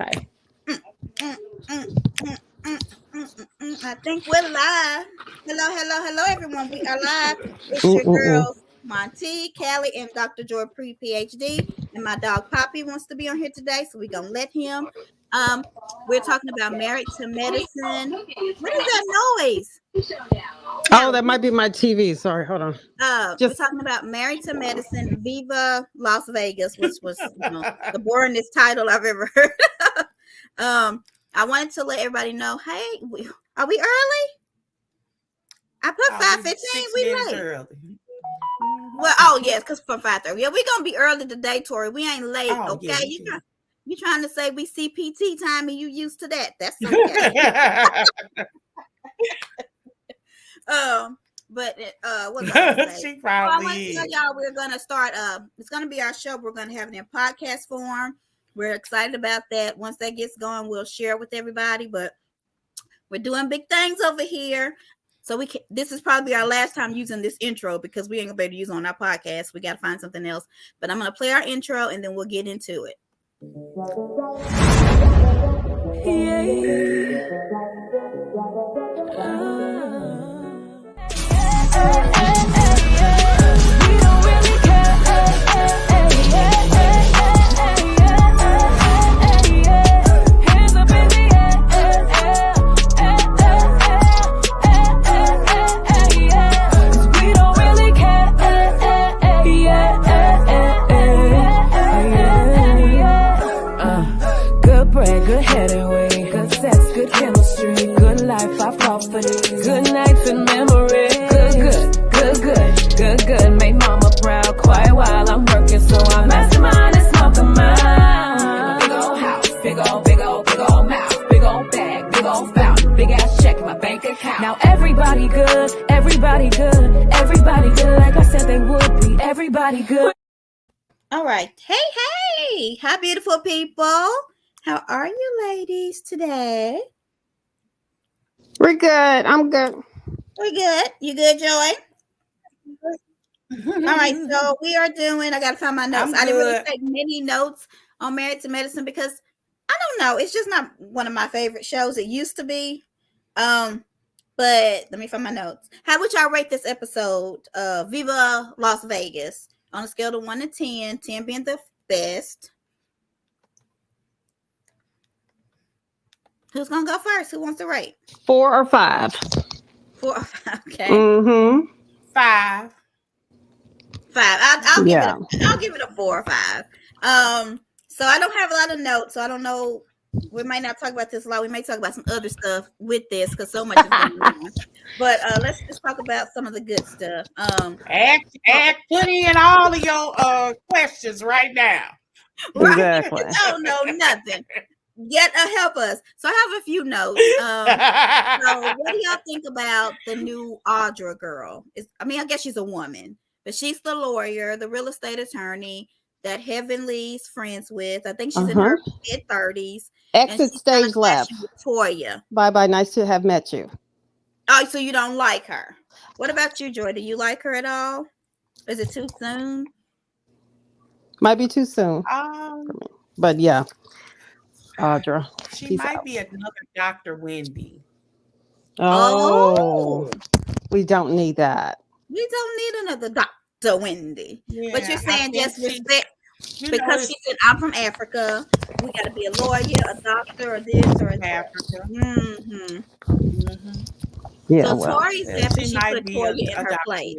Okay. I think we're live. Hello, everyone. We are live. It's your girls, Monty, Callie, and Dr. Joy pre-PhD. And my dog Poppy wants to be on here today, so we're gonna let him. We're talking about Married to Medicine. What is that noise? Oh, that might be my TV. Sorry, hold on. We're talking about Married to Medicine, Viva, Las Vegas, which was the boringest title I've ever heard. I wanted to let everybody know, hey, are we early? I put 5:15. We late. Early. Well, yes, because from 5:30. Yeah, we're gonna be early today, Tori. We ain't late, okay? Yeah, you trying to say we CPT time and you used to that? That's okay. But what she probably is. Tell y'all we're gonna start. It's gonna be our show. We're gonna have it in podcast form. We're excited about that. Once that gets going, we'll share it with everybody. But we're doing big things over here. So this is probably our last time using this intro because we ain't gonna be able to use it on our podcast. We gotta find something else. But I'm gonna play our intro and then we'll get into it. Good head and way, good sex, good chemistry, good life, I fall for these. Good nights and memories. Good. Make mama proud quite while I'm working, so I mastermind and smoke them out. Big old house, big old mouth, big old bag, big old fountain, big ass check in my bank account. Now everybody good, like I said they would be, everybody good. All right, hey, hi beautiful people. How are you ladies today? We're good. I'm good. We're good. You good, Joy? All right, so we are doing, I got to find my notes. I didn't really take many notes on Married to Medicine because I don't know. It's just not one of my favorite shows. It used to be. But let me find my notes. How would y'all rate this episode? Viva Las Vegas on a scale of 1 to 10, 10 being the best. Who's gonna go first? Who wants to rate? 4 or 5. 4 or 5. Okay. 5. I'll give it a 4 or 5. So I don't have a lot of notes, so I don't know. We might not talk about this a lot. We may talk about some other stuff with this because so much is going on. But let's just talk about some of the good stuff. Put in all of your questions right now. Exactly. Don't know nothing. Help us. So I have a few notes. So what do y'all think about the new Audra girl? I guess she's a woman, but she's the lawyer, the real estate attorney that Heavenly's friends with. I think she's in her mid-30s. Exit stage left. Toya. Bye. Nice to have met you. Oh, so you don't like her. What about you, Joy? Do you like her at all? Is it too soon? Might be too soon. But yeah. Audra. She might be another Dr. Wendy. Oh. We don't need that. We don't need another Dr. Wendy. Yeah, but you're saying just respect because she said, I'm from Africa. We got to be a lawyer, a doctor, or this or Africa. Yeah, so Tori said she put Toya in her place.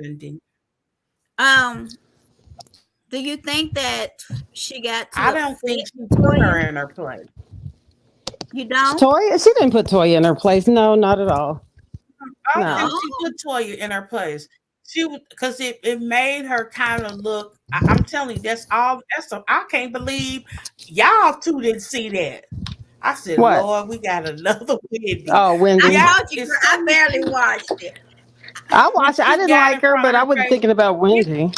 Do you think that she got? I don't think she put her in her place. You don't? Toya? She didn't put Toya in her place. No, not at all. I think she put Toya in her place. She would, because it made her kind of look. I'm telling you, that's all. I can't believe y'all two didn't see that. I said, what? Lord, we got another Wendy. Oh, Wendy. I barely watched it. I watched it. I didn't like her, but I wasn't thinking about Wendy.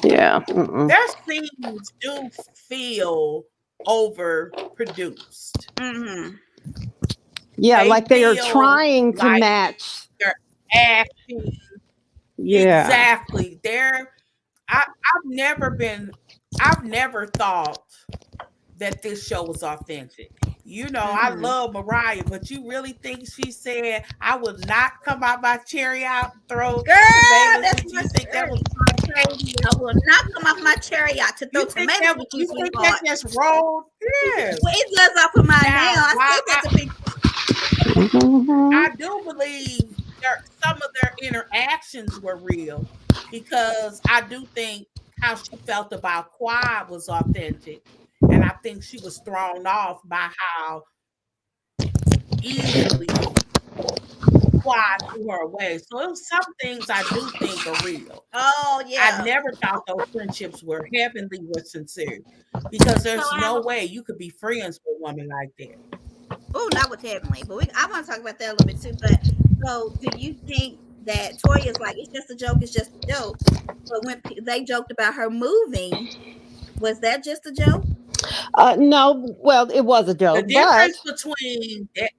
Yeah. Their scenes do feel overproduced. Yeah, like they are trying to match their acting. Yeah, exactly. I've never thought that this show was authentic. I love Mariah, but you really think she said I would not come out my cherry out and throw tomatoes? That's You think that was crazy? I will not come off my chariot to throw tomatoes with you, think that just rolled? Yes. Well, it does off of mine now. I do believe some of their interactions were real, because I do think how she felt about Quad was authentic. And I think she was thrown off by how easily Quad threw her away. So it was some things I do think are real. Oh, yeah. I never thought those friendships were heavenly or sincere, because there's no way you could be friends with a woman like that. Oh, not with Heavenly. But I want to talk about that a little bit too. But so do you think that Toya's like, it's just a joke, it's just a joke? But when they joked about her moving, was that just a joke? No, well, it was a joke. The difference between that,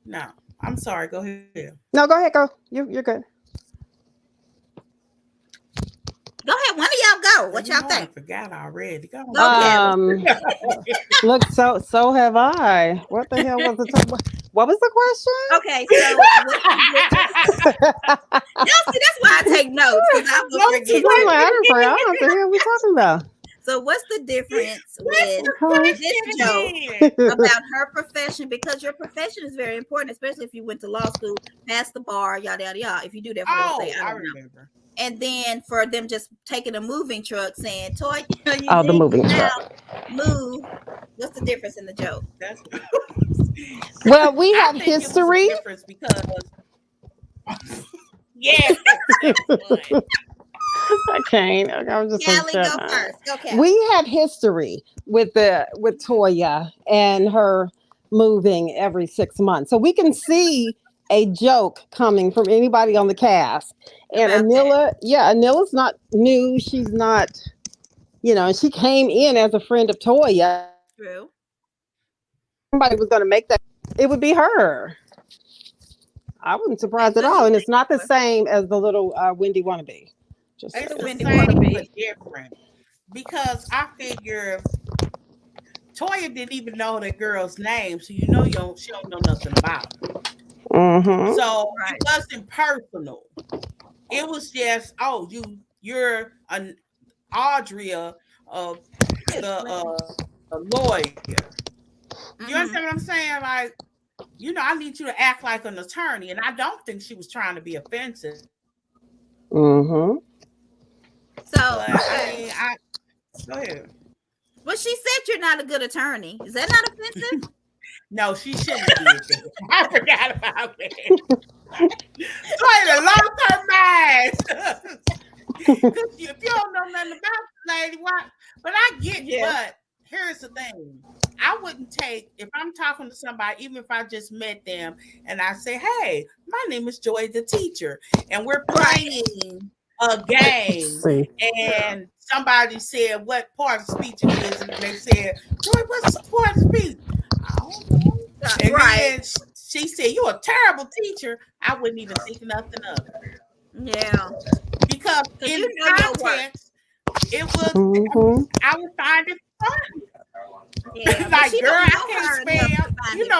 no, I'm sorry. Go ahead. No, go ahead, go. You're good. Go ahead. One of y'all go. What y'all think? I forgot already. Go ahead. Look, so have I. What the hell was the what was the question? Okay, so see, that's why I take notes, because I will forget. I don't know what the hell we talking about. So what's the difference with this joke about her profession? Because your profession is very important, especially if you went to law school, passed the bar, yada yada yada. If you do that for I remember. And then for them just taking a moving truck saying, "Toy, the moving truck. Move." What's the difference in the joke? Well, we have history. Because yes. I can't. I was just Callie, go first. Okay. We have history with Toya and her moving every 6 months, so we can see a joke coming from anybody on the cast. And Anila's not new. She's not, she came in as a friend of Toya. True. Somebody was going to make that. It would be her. I wasn't surprised at all. And it's not the same as the little Wendy wannabe. It's the same but different. Because I figure Toya didn't even know that girl's name, so she don't know nothing about her. Mm-hmm. So it wasn't personal. It was just, you're an Audria of the lawyer. You understand what I'm saying? Like, I need you to act like an attorney, and I don't think she was trying to be offensive. Mm-hmm. So go ahead. Well, she said you're not a good attorney. Is that not offensive? No, she shouldn't have did that. I forgot about that. Trying to lost her mind. If you don't know nothing about the lady, why? But I get it. But here's the thing. I wouldn't take, if I'm talking to somebody, even if I just met them, and I say, "Hey, my name is Joy the teacher, and we're playing a game," and somebody said what part of speech it is, and they said, "Joy, what's the part of speech?" I don't know. And then she said, "You're a terrible teacher." I wouldn't even think nothing of it. Yeah. Because in context, it was, I would find it funny. Yeah, like, girl, I can't spell,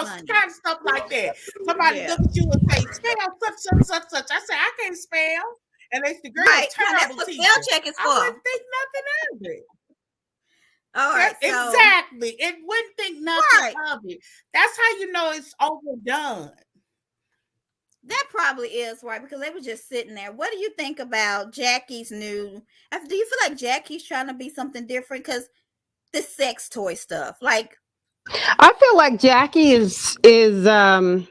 kind of stuff like that. Somebody look at you and say, "Spell such." I say, "I can't spell." And they say, "Girl, you're terrible teacher." Spell check is for. I wouldn't think nothing of it. All right. Exactly. It wouldn't think nothing of it. That's how you know it's overdone. That probably is right, because they were just sitting there. What do you think about Jackie's new? Do you feel like Jackie's trying to be something different? Because the sex toy stuff, like, I feel like Jackie is first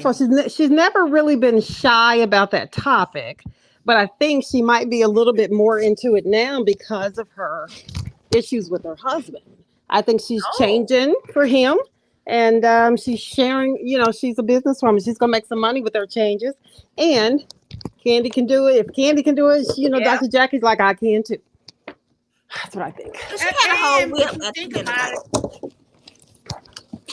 of all, she's never really been shy about that topic, but I think she might be a little bit more into it now because of her issues with her husband. I think she's changing for him, and she's sharing. She's a businesswoman. She's gonna make some money with her changes, and Candy can do it. If Candy can do it, Dr. Jackie's like, I can too. That's what I think. She had a whole whip.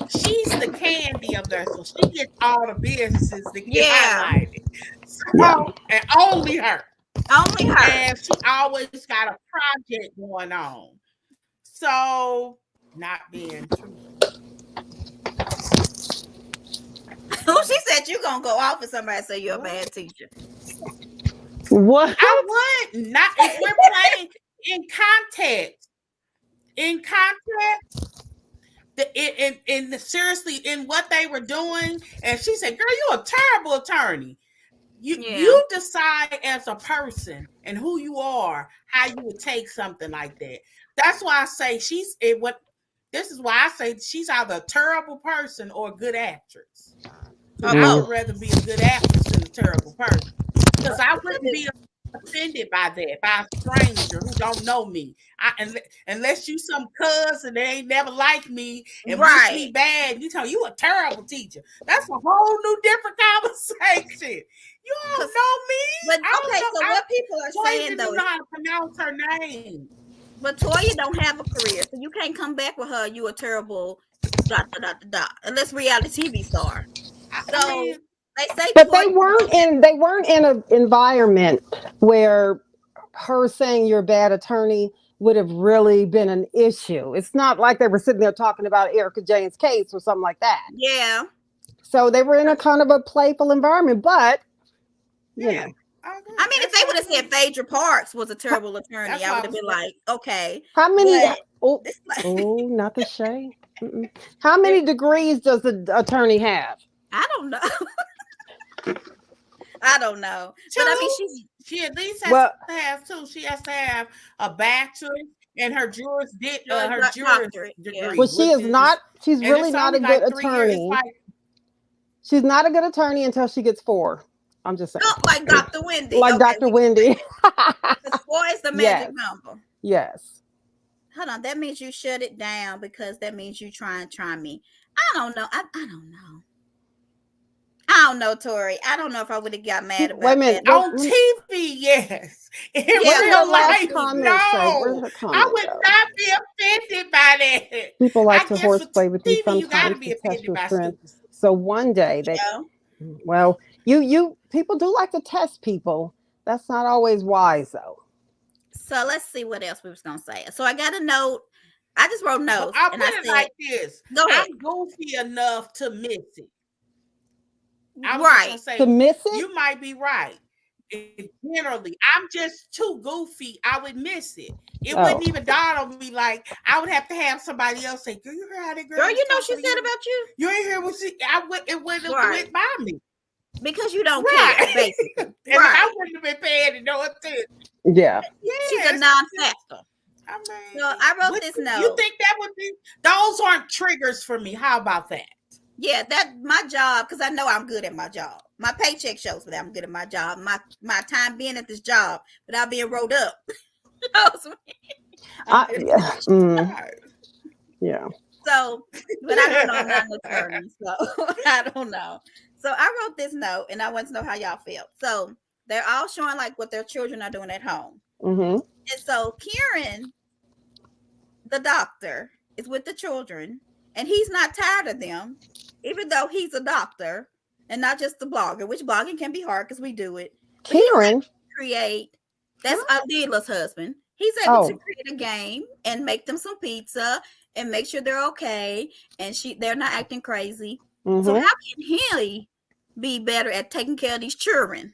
She's the Candy of there, so she gets all the businesses that get highlighted. So, and only her. Only her. And she always got a project going on. So not being truthful. Oh, she said you gonna go off if somebody say you're a bad teacher. What? I wouldn't. Not if we're playing in context. In context, seriously in what they were doing, and she said, "Girl, you're a terrible attorney." You decide as a person and who you are how you would take something like that. That's why I say this is why I say she's either a terrible person or a good actress. I would rather be a good actress than a terrible person, because I wouldn't be offended by that, by a stranger who don't know me. Unless you some cousin that ain't never liked me and wish me bad, you tell you a terrible teacher. That's a whole new different conversation. You don't know me. But okay, so what people are saying though, don't know how to pronounce her name. But Toya don't have a career, so you can't come back with her. You a terrible unless reality TV star. So they say, but they weren't in an environment where her saying you're a bad attorney would have really been an issue. It's not like they were sitting there talking about Erica Jane's case or something like that. Yeah. So they were in a kind of a playful environment, but you know. I mean, if they would have said Phaedra Parks was a terrible attorney, I would have been like, okay. How many? Not the shade. How many degrees does the attorney have? I don't know. I don't know. But I mean, she at least has to have two. She has to have a bachelor's and her juris degree. Well, she is not. She's really not a good attorney. She's not a good attorney until she gets 4. I'm just saying. Like Dr. Wendy. Like Dr. Wendy. 4 is the magic number. Yes. Hold on. That means you shut it down because that means you try me. I don't know. I don't know. I don't know, Tori. I don't know if I would have got mad about that. On TV, yes. In real life, no. I would not be offended by that. People like to horseplay with you sometimes to test your strength. So one day you people do like to test people. That's not always wise, though. So let's see what else we was gonna say. So I got a note. I just wrote notes. I'll put it like this. Go ahead. I'm goofy enough to miss it. To miss it? You might be right. Generally, I'm just too goofy. I would miss it. It wouldn't even dawn on me. Like, I would have to have somebody else say, "Girl, you heard how that girl?" Girl, you know she said about you. You ain't hear what she? It wouldn't have went by me because you don't care, basically. And I wouldn't have been paying no attention. Yeah. She's a non-factor. I mean, so I wrote this note. You think that would be? Those aren't triggers for me. How about that? Yeah, that my job, because I know I'm good at my job. My paycheck shows that I'm good at my job. My time being at this job without being rolled up. Yeah. So, but I don't know. I'm not an attorney, so I don't know. So I wrote this note, and I want to know how y'all feel. So they're all showing like what their children are doing at home. Mm-hmm. And so Kieran, the doctor, is with the children, and he's not tired of them. Even though he's a doctor and not just a blogger, which blogging can be hard because we do it. Kieran that's Adila's husband. He's able to create a game and make them some pizza and make sure they're okay and they're not acting crazy. Mm-hmm. So how can he be better at taking care of these children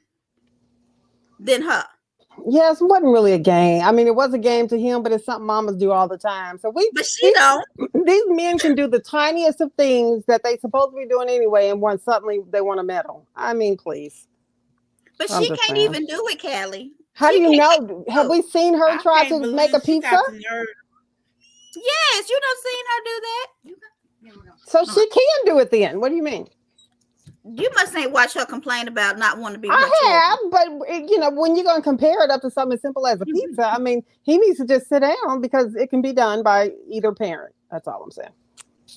than her? Yes, it wasn't really a game. I mean, it was a game to him, but it's something mamas do all the time. So but she don't. These men can do the tiniest of things that they supposed to be doing anyway, and when suddenly they want to meddle. I mean, please. But she can't even do it, Callie. How do you know? Have we seen her try to make a pizza? Yes, you done seen her do that. So she can do it then. What do you mean? You must ain't watch her complain about not wanting to be. I have, but when you're going to compare it up to something as simple as a pizza, I mean, he needs to just sit down because it can be done by either parent. That's all I'm saying.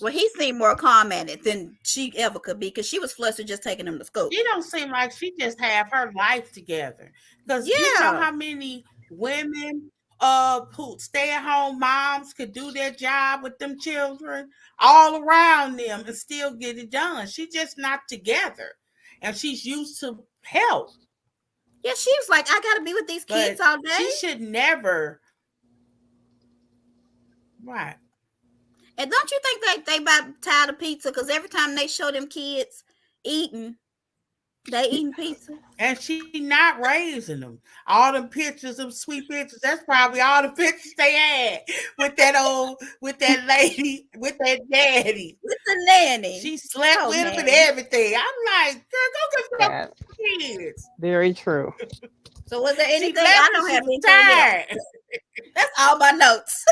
Well, he seemed more calm at it than she ever could be because she was flustered just taking him to school. She don't seem like she just have her life together. Because you know how many women who stay-at-home moms could do their job with them children all around them and still get it done. She's just not together. And she's used to help. Yeah, she was like, I gotta be with these kids all day. She should never. Right. And don't you think they about tired of pizza? Because every time they show them kids eating, they eating pizza. And she not raising them. All them pictures, them sweet pictures, that's probably all the pictures they had with that lady, with that daddy. With the nanny. She slept with him and everything. I'm like, girl, go get That- some kids. Very true. So was there She anything? left I when don't she have was anything else. tired. That's all my notes.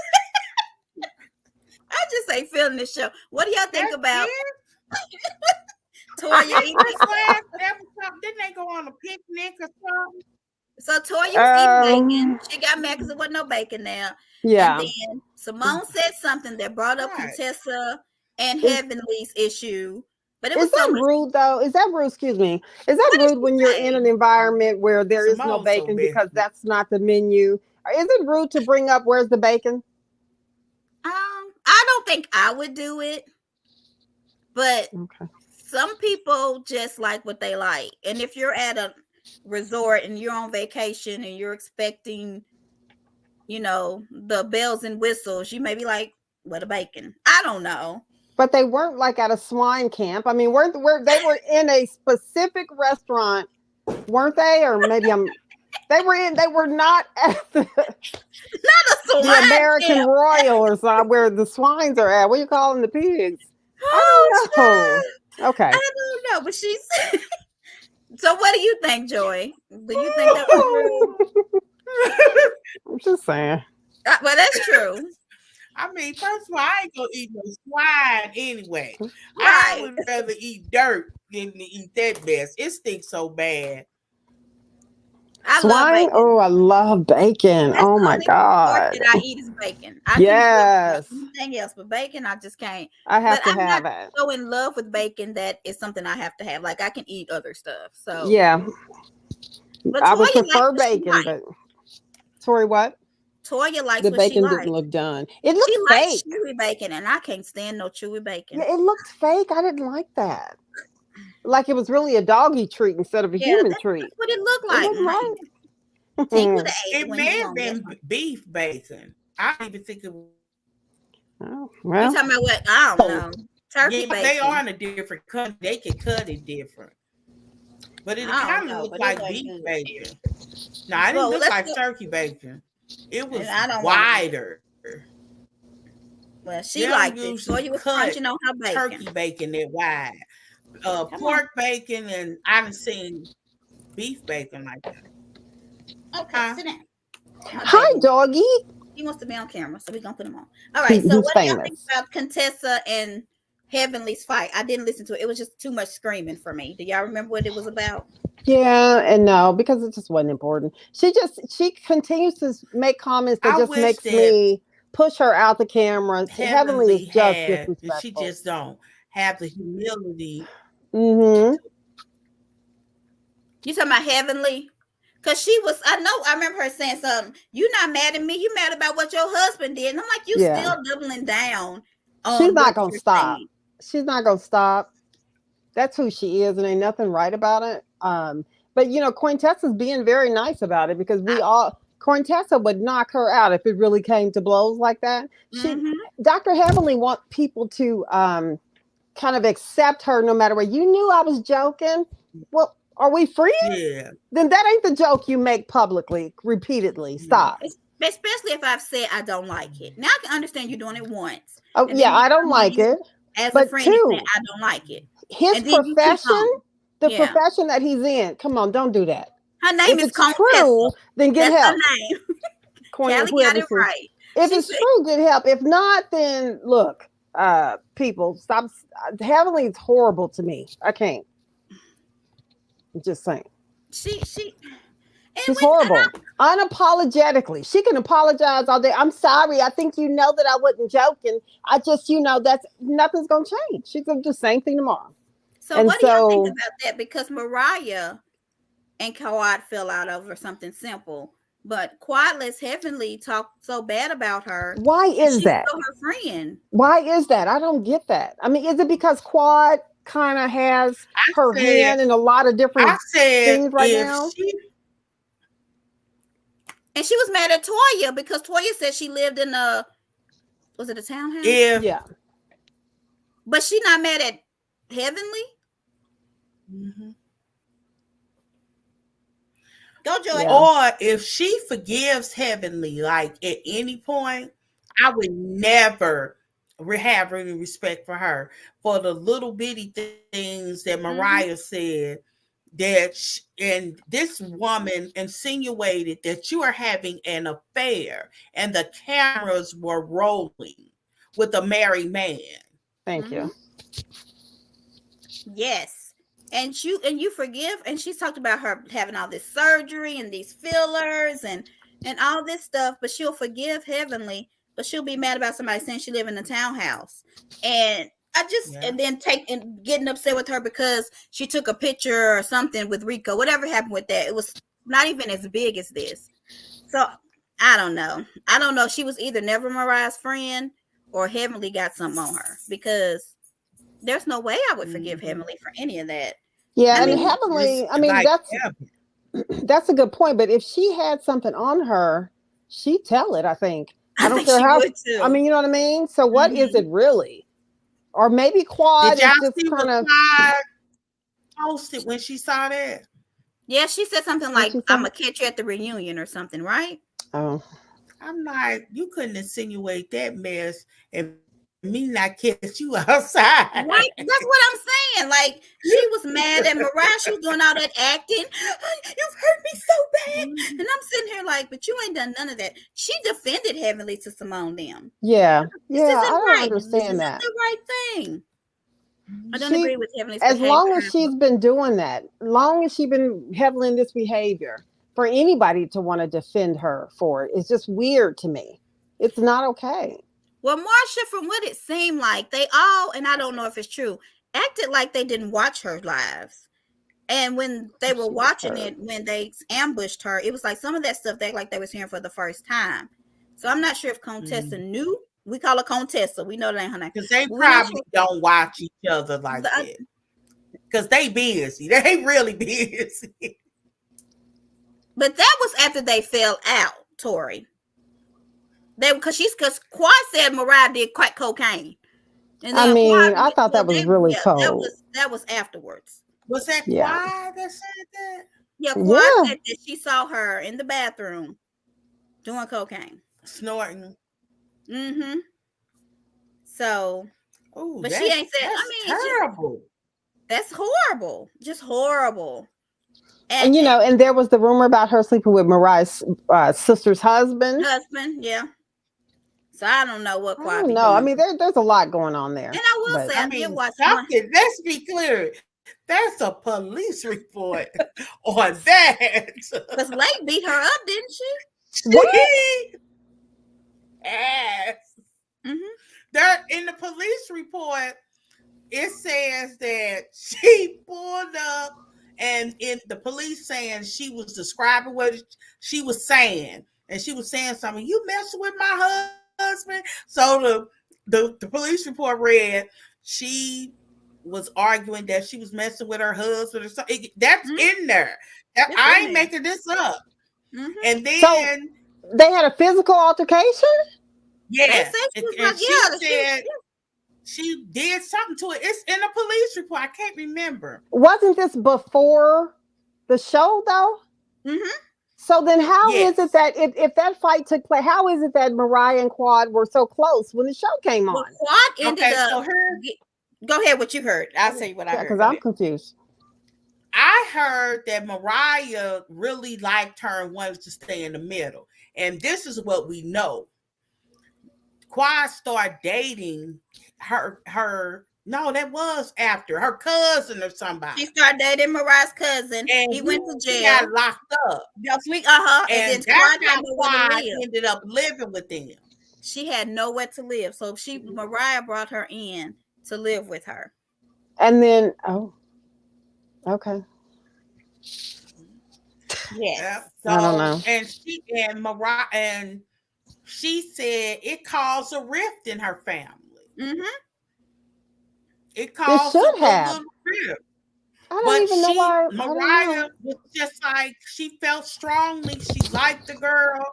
I just ain't feeling this show. What do y'all think about Toya eating? Didn't they go on a picnic or something? So Toya was eating bacon. She got mad because there wasn't no bacon there. Yeah. And then Simone said something that brought up Right. Contessa and Heavenly's issue. But it Is was so that much. rude though? Is that rude? Excuse me. Is that What did rude she when you're say? in an environment where there is no Simone's so bacon because bad. that's not the menu? Is it rude to bring up where's the bacon? I don't think I would do it, but Okay. some people just like what they like. And if you're at a resort and you're on vacation and you're expecting, you know, the bells and whistles, you may be like, what a bacon. I don't know. But they weren't like at a swine camp. I mean, they were in a specific restaurant, weren't they? Or maybe they were not at the American camp. Royal or something where the swines are at. What are you calling the pigs? Oh, I don't know. Okay. I don't know, but she's. So, what do you think, Joy? Do you think that was rude? I'm just saying. Well, that's true. I mean, first of all, I ain't gonna eat no swine anyway. Right. I would rather eat dirt than to eat that mess. It stinks so bad. I Swine? love bacon. Oh, I love bacon. That's Oh the my only God. pork that I eat is bacon. I Yes. can do anything else, but bacon I just can't. I have But to I'm have not it. so in love with bacon that it's something I have to have. Like I can eat other stuff. So Yeah. but I would Toya likes prefer what she bacon, likes. but Tori, what? Toya likes The what she bacon likes. didn't look done. It She looked likes fake. chewy bacon, and I can't stand no chewy bacon. Yeah, it looked fake. I didn't like that. Like it was really a doggy treat instead of a human treat. That's what it looked It like. wasn't right. Tink would have ate It it when may he have home. been beef bacon. I don't even think it was. Oh, You well, talking about what? I don't know. Turkey bacon. They are in a different cut. They can cut it different. But it I don't kind know, of looked but like it wasn't beef good. bacon. No, it didn't Well, look like let's go- turkey bacon. It was And I don't wanna- wider. Well, she They don't liked it. usually Toya was cut crunching on her bacon. turkey bacon that wide. Come Pork bacon, and I haven't seen beef bacon like that. Okay, sit down. hi, doggy. He wants to be on camera, so we're gonna put him on. All right. So He's what do y'all think famous. about Contessa and Heavenly's fight? I didn't listen to it. It was just too much screaming for me. Do y'all remember what it was about? Yeah, and no, because it just wasn't important. She continues to make comments that I just wish makes that me push her out the camera. Heavenly is just had, and disrespectful. she just don't have the humility. Mm-hmm. You talking about Heavenly? Because she was, I remember her saying something. You're not mad at me. You mad about what your husband did. And I'm like, you Yeah. still doubling down. She's not what gonna you're stop. saying. She's not gonna stop. That's who she is, and ain't nothing right about it. But you know, Quintessa's being very nice about it because Quintessa would knock her out if it really came to blows like that. Dr. Heavenly want people to kind of accept her no matter what. You knew I was joking. Well, are we friends? Yeah. Then that ain't the joke you make publicly, repeatedly. Stop. Especially if I've said I don't like it. Now I can understand you doing it once. Oh yeah, I don't like it. As but a friend, two, saying, I don't like it. His profession, the profession that he's in. Come on, don't do that. Her name if is it's true, then get help. Her name. Kelly got it right. If it's true, get help. If not, then look, people, stop. Heavenly is horrible to me. I can't. I'm just saying. She's horrible. Unapologetically. She can apologize all day. I'm sorry. I think you know that I wasn't joking. I just, that's nothing's gonna change. She's gonna do the same thing tomorrow. So what do you think about that? Because Mariah and Kawad fell out over something simple, but Quadless Heavenly talked so bad about her. Why is that? She's still her friend. Why is that? I don't get that. I mean, is it because Quad kind of has her hand in a lot of different things right now? And she was mad at Toya because Toya said she lived in a Was it a townhouse? If Yeah. But she not mad at Heavenly? Mhm. Go, Joy. Yeah. Or if she forgives Heavenly, like at any point, I would never have any respect for her for the little bitty things that Mariah said. And this woman insinuated that you are having an affair, and the cameras were rolling with a married man. Thank you. Yes. And you forgive, and she's talked about her having all this surgery and these fillers and all this stuff, but she'll forgive Heavenly, but she'll be mad about somebody saying she live in a townhouse. And and then getting upset with her because she took a picture or something with Rico. Whatever happened with that, it was not even as big as this. So I don't know. I don't know. She was either never Mariah's friend or Heavenly got something on her, because there's no way I would forgive Heavenly for any of that. Yeah, and Heavenly, I mean, like that's a good point. But if she had something on her, she'd tell it, I think. I don't care she how. would too. I mean, you know what I mean? So what is it really? Or maybe Quad Did y'all is just see kind what of Quad posted when she saw that? Yeah, she said something like, she say? I'm gonna catch you at the reunion or something, right? Oh. I'm like, you couldn't insinuate that mess and me not catch you outside. Right? That's what I'm saying. Like, she was mad at Mariah. She was doing all that acting. You've hurt me so bad. And I'm sitting here like, but you ain't done none of that. She defended Heavenly to Simone them. Yeah. This Yeah, isn't I don't right. understand that. This isn't the right thing. I don't She- agree with Heavenly's As behavior. long as she's been doing that, long as she's been heavily in this behavior, for anybody to want to defend her for it, it's just weird to me. It's not okay. Well, Marsha, from what it seemed like, they all, and I don't know if it's true, acted like they didn't watch her lives. And when they were watching it, when they ambushed her, it was like some of that stuff they like they was hearing for the first time. So I'm not sure if Contessa knew. We call her Contessa. We know that ain't her name. Because they probably don't watch each other like that. Because they busy. They really busy. But that was after they fell out, Tori. Because Quad said Mariah did crack cocaine. And I mean, I thought that was really cold. That was afterwards. Was that Quad that said that? Yeah, Quad said that she saw her in the bathroom doing cocaine. Snorting. Mm-hmm. So, but she ain't said, I mean, terrible. That's horrible. Just horrible. And you know, and there was the rumor about her sleeping with Mariah's sister's husband. Yeah. So I don't know what Quad. No, I mean there's a lot going on there. And I will say, I did watch something. Let's be clear. There's a police report on that. Because Lake beat her up, didn't she? What? Yes. There in the police report, it says that she pulled up, and in the police saying she was describing what she was saying, and she was saying something. You messing with my husband? So the police report read she was arguing that she was messing with her husband or something. That's in there. I ain't making this up. And then so they had a physical altercation. Yeah, she did something to it. It's in a police report. I can't remember. Wasn't this before the show though? So then how is it that if that fight took place, how is it that Mariah and Quad were so close when the show came on? Well, Quad ended up. Go ahead, what you heard. I'll tell you what I heard. Because I'm confused. I heard that Mariah really liked her and wanted to stay in the middle. And this is what we know. Quad started dating no, that was after her cousin or somebody. She started dating Mariah's cousin, and he went to jail. He got locked up. And then Quad ended up living with them. She had nowhere to live, so Mariah brought her in to live with her. And then, okay. Yeah. So, I don't know. And Mariah and she said it caused a rift in her family. It caused a little rift. I don't even know why. Mariah was just like, she felt strongly. She liked the girl.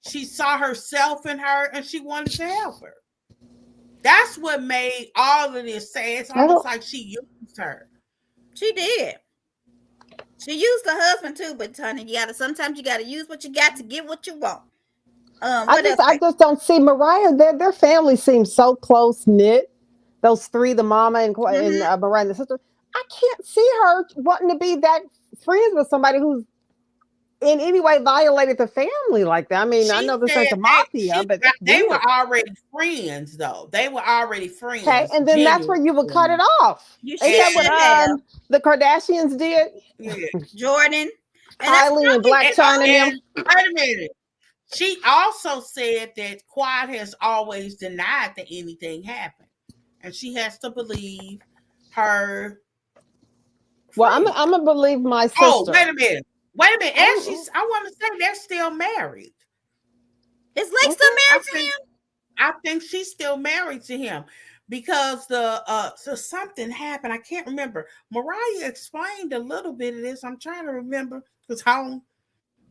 She saw herself in her, and she wanted to help her. That's what made all of this sad. It's almost like she used her. She did. She used her husband too, but honey, sometimes you gotta use what you got to get what you want. I just don't see Mariah. Their family seems so close knit. Those three, the mama and Mariah and the sister. I can't see her wanting to be that friends with somebody who's in any way violated the family like that. I mean, I know this ain't the mafia, but they were already friends, though. They were already friends. Okay, and then that's where you would cut it off. You Is that what the Kardashians did? Yeah. Jordan, Kylie, and Black China. Wait a minute. She also said that Quad has always denied that anything happened, and she has to believe her. Well, I'm gonna believe my sister. Oh, wait a minute. I want to say they're still married. Is Lake still married to him? I think she's still married to him because so something happened. I can't remember. Mariah explained a little bit of this. I'm trying to remember because I don't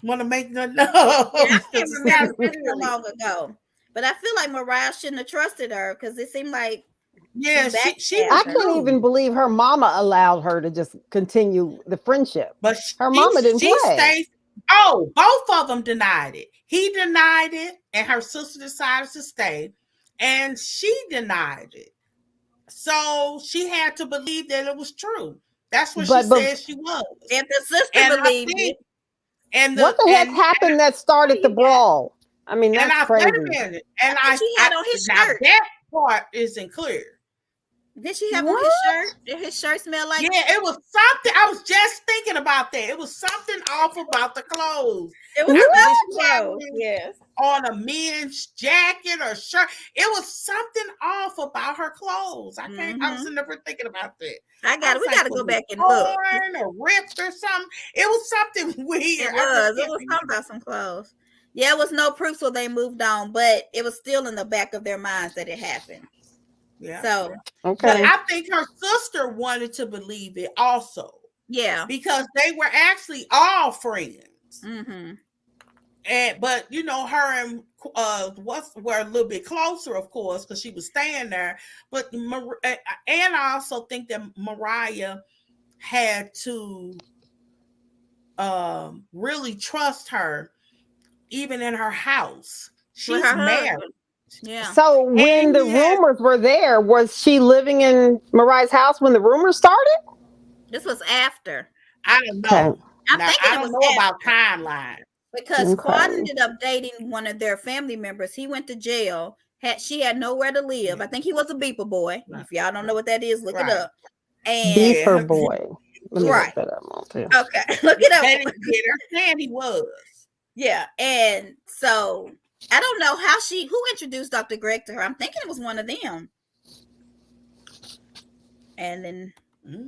want to make no. Yeah, I can't remember so long ago, but I feel like Mariah shouldn't have trusted her because it seemed like. Yeah, I couldn't even believe her mama allowed her to just continue the friendship. But her mama didn't play. Both of them denied it. He denied it, and her sister decided to stay, and she denied it. So she had to believe that it was true. That's what she said she was. If the sister believed it. And what the heck happened that started the brawl? I mean, that's crazy. Wait a minute. And she had on his shirt. That part isn't clear. Did she have on his shirt? Did his shirt smell like? Yeah, it was something. I was just thinking about that. It was something off about the clothes. It was clothes. Yes. On a men's jacket or shirt. It was something off about her clothes. I can't. I was never thinking about that. We gotta go back and look. Or ripped or something. It was something weird. It was something about some clothes. Yeah, it was no proof, so they moved on, but it was still in the back of their minds that it happened. Yeah. So okay. But I think her sister wanted to believe it also. Yeah. Because they were actually all friends. Mm-hmm. But you know, her and were a little bit closer, of course, because she was staying there. But and I also think that Mariah had to really trust her, even in her house. She's married. Yeah. So when the rumors were there, was she living in Mariah's house when the rumors started? This was after. I don't know. I don't know about timeline. Because Quad ended up dating one of their family members. He went to jail. She had nowhere to live. I think he was a beeper boy. If y'all don't know what that is, look it up. And beeper boy. Right. Okay. Look it up. They understand he was. Yeah. And so I don't know who introduced Dr. Greg to her. I'm thinking it was one of them. And then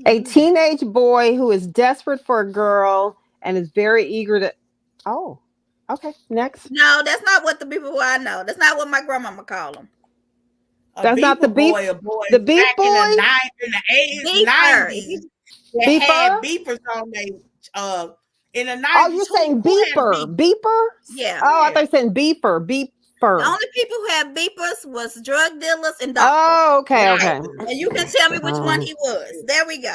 a teenage boy who is desperate for a girl and is very eager to. Oh, okay. Next. No, that's not what the beeper boy I know. That's not what my grandmama called him. That's not the beep. The beep boy. In the 80s, 90s, they had beepers on their in the 90s. Oh, you're saying beeper. Beeper? Yeah. Oh, I thought you said beeper. Beeper. The only people who had beepers was drug dealers and doctors. Oh, okay, okay. And you can tell me which one he was. There we go.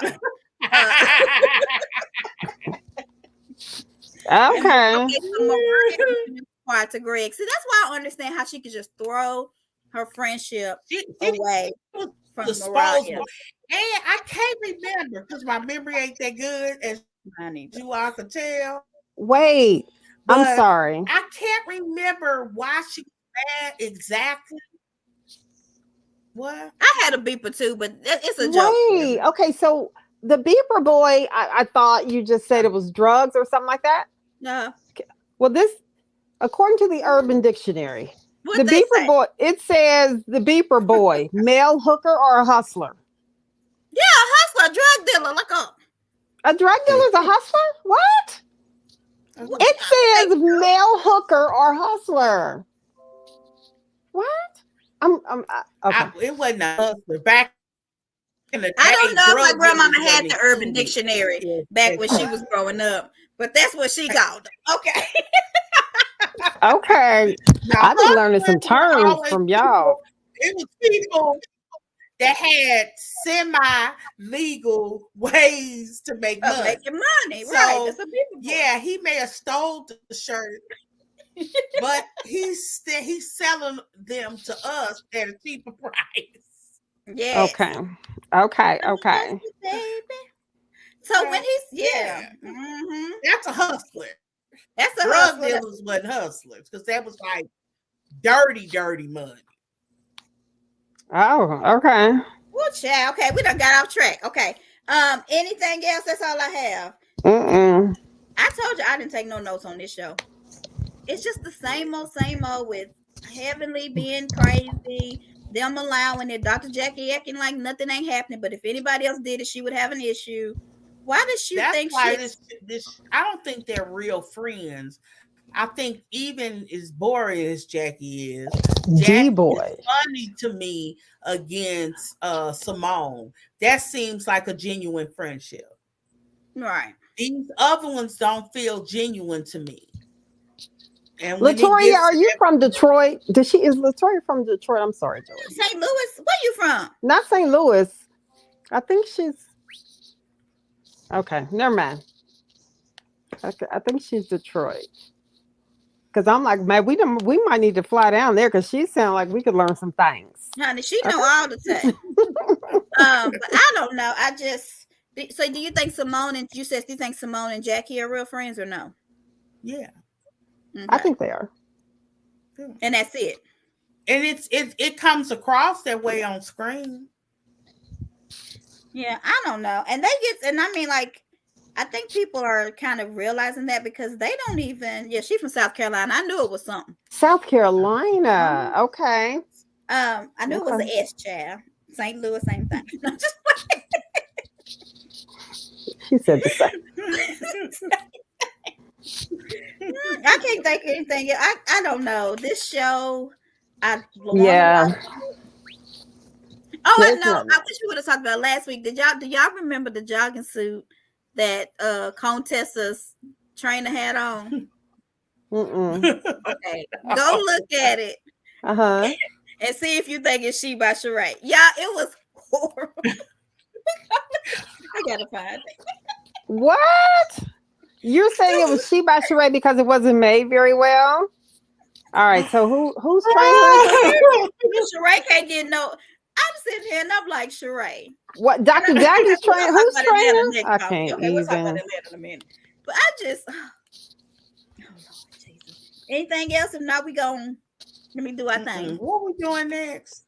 Okay. So to Greg. See, that's why I understand how she could just throw her friendship away from Mariah. And I can't remember because my memory ain't that good as you all could tell. Wait, I'm sorry. I can't remember why she was mad exactly. What? I had a beeper too, but it's a joke. Wait, okay, so the beeper boy, I thought you just said it was drugs or something like that. No. Well, according to the Urban Dictionary, the beeper boy, it says the beeper boy, male hooker or a hustler. Yeah, a hustler, drug dealer. Look up. A drug dealer is a hustler? What? It says male hooker or hustler. What? Okay. It wasn't a hustler back in the day. I don't know if my grandmama had the Urban Dictionary back when she was growing up, but that's what she called it. Okay. Okay. I've been learning some terms from y'all. It was people that had semi-legal ways to make Of money. making money, So, right? That's a people. Yeah, he may have stole the shirt, but he's selling them to us at a cheaper price. Yes. Okay. Baby. So when he's That's a hustler. That's a Drug hustler. dealers wasn't hustlers because that was like dirty money. Oh, okay. Well, child. Okay, we done got off track. Okay. Anything else? That's all I have. Mm-mm. I told you I didn't take no notes on this show. It's just the same old with Heavenly being crazy, them allowing it, Dr. Jackie acting like nothing ain't happening. But if anybody else did it, she would have an issue. Why does she think why this I don't think they're real friends. I think even as boring as Jackie is, Jackie D-boy. is funny to me against Simone. That seems like a genuine friendship. Right. These other ones don't feel genuine to me. And Latoya, are you from Detroit? Is Latoya from Detroit? I'm sorry, Joey. St. Louis? Where you from? Not St. Louis. I think she's okay. Never mind. I think she's Detroit. Because I'm like, man, we might need to fly down there because she sounds like we could learn some things. Honey, she know all the time. But I don't know. So do you think Simone and you think Simone and Jackie are real friends or no? Yeah. Okay. I think they are. And that's it. And it comes across that way on screen. Yeah, I don't know. And I mean, like, I think people are kind of realizing that because they don't even. Yeah, she's from South Carolina. I knew it was something. South Carolina. Okay. I knew it was an S child. St. Louis, same thing. No, just She said the same. I can't think of anything. I don't know. This show, Yeah. Oh, I know. I wish we would have talked about it last week. Do y'all remember the jogging suit that Contessa's trainer had on? Okay, go look at it. And see if you think it's She by Sheree. Yeah, it was horrible. I gotta find it. What? You're saying it was She by Sheree because it wasn't made very well? All right, so who's training? Sheree can't get no. I'm sitting here and I'm like, Sheree. What, Dr. Jackie's training? Who's training? I can't okay, we'll talk about even. it in a minute. But I just, oh Lord Jesus. Anything else? If not, we going let me do our thing. What we doing next?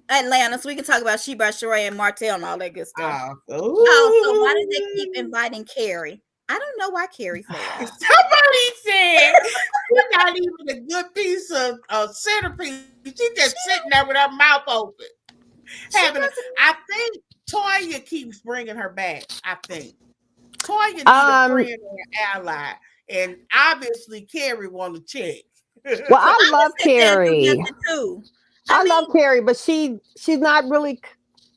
Atlanta, so we can talk about She by Sheree and Martell and all that good stuff. Oh, so why did they keep inviting Carrie? I don't know why Carrie's there. Somebody said she's not even a good piece of centerpiece. She's just sitting there with her mouth open. I think Toya keeps bringing her back. I think Toya needs a friend or an ally, and obviously Carrie want to check. Well, I love Carrie. I love Carrie, but she's not really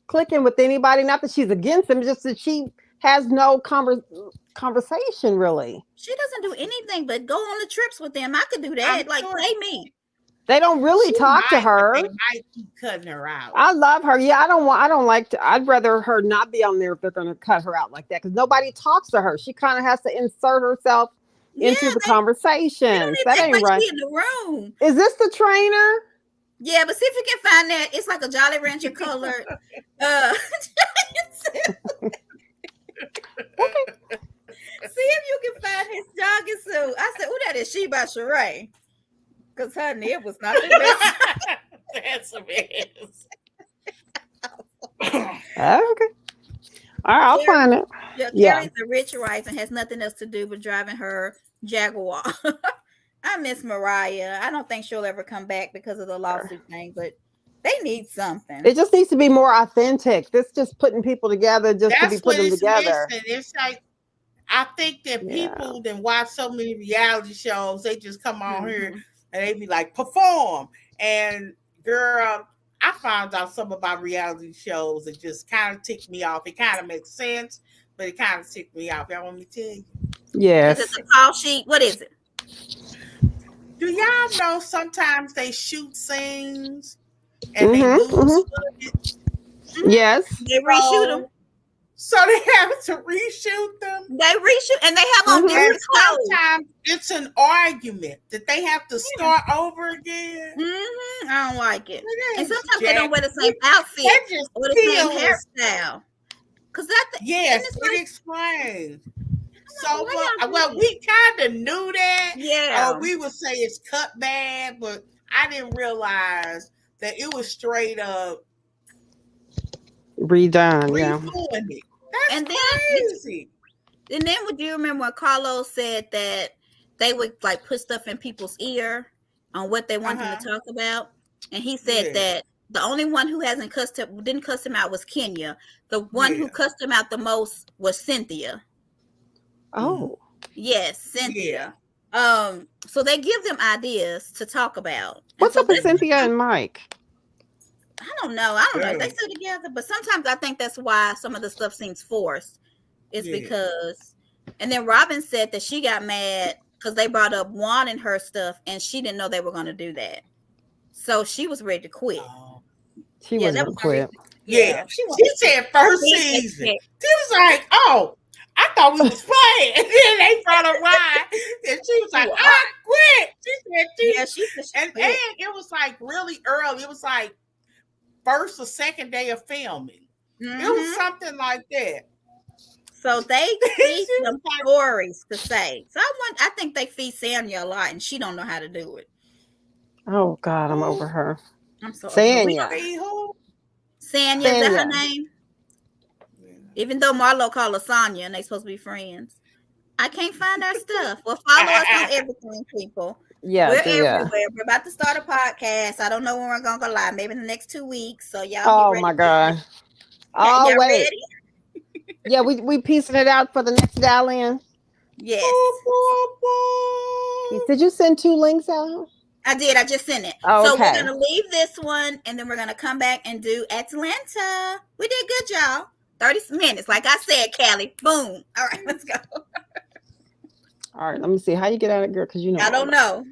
clicking with anybody. Not that she's against them, just that she has no conversation really. She doesn't do anything but go on the trips with them. I could do that. Play me. They don't really talk to her. They might keep cutting her out. I love her. Yeah, I'd rather her not be on there if they're going to cut her out like that because nobody talks to her. She kind of has to insert herself into the conversations. That ain't right. In the room. Is this the trainer? Yeah, but see if you can find that. It's like a Jolly Rancher colored. See if you can find his jogging suit. I said, "Oh, that is She by Sheree." Because honey, it was not the best. That's a mess. Okay. All right, I'll find it. Carrie's a rich wife and has nothing else to do but driving her Jaguar. I miss Mariah. I don't think she'll ever come back because of the lawsuit thing, but they need something. It just needs to be more authentic. This just putting people together to be putting them together. It's like I think that people that watch so many reality shows, they just come on here and they be like, perform. And girl, I found out something about reality shows that just kind of ticked me off. It kind of makes sense, but it kind of ticked me off. Y'all want me to tell you? Yes. Is it the call sheet? What is it? Do y'all know sometimes they shoot scenes and they Mhm, lose mhm. footage. Yes. They reshoot them. So they have to reshoot them. They reshoot, and they have on Mhm. And different clothes. sometimes it's an argument that they have to start over again. I don't like it. And Yes, sometimes they don't wear the Jack. same outfit That just or the same kills. hairstyle. Cause that Yes, it's it like, explains. So, why y'all do this? we kind of knew that. Yeah. Or we would say it's cut bad, but I didn't realize that it was straight up Redone. Yeah. redoing it. That's And then crazy. would you remember when Carlos said that they would like put stuff in people's ear on what they want them to talk about? And he said that the only one who didn't cuss him out was Kenya. The one who cussed him out the most was Cynthia. Oh. Yes, Cynthia. So they give them ideas to talk about. What's up with Cynthia and Mike? I don't know. They still together, but sometimes I think that's why some of the stuff seems forced. It's because, and then Robin said that she got mad because they brought up Juan and her stuff, and she didn't know they were going to do that. So she was ready to quit. She wasn't going to quit. Yeah. She said first season. She was like, oh, I thought we was playing. And then they brought her wine. And she was like, I quit. She said, and it was like really early. It was like first or second day of filming. It was something like that. So they feed them stories to say. So I think they feed Sanya a lot, and she don't know how to do it. Oh God, I'm over her. I'm sorry. Sanya. Sanya, is that her name? Even though Marlo called her Sonya and they supposed to be friends. I can't find our stuff. Well, follow us on everything, people. Yeah, we're everywhere. We're about to start a podcast. I don't know when we're gonna go live. Maybe in the next 2 weeks. So y'all. Oh my God. Oh y'all wait. Ready? Yeah, we piecing it out for the next dial-in. Yes. Did you send 2 links out? I did. I just sent it. Oh, so okay. we're gonna leave this one, and then we're gonna come back and do Atlanta. We did good, y'all. 30 minutes, like I said, Callie. Boom. All right, let's go. All right, let me see how you get out of it, girl. Because I don't know.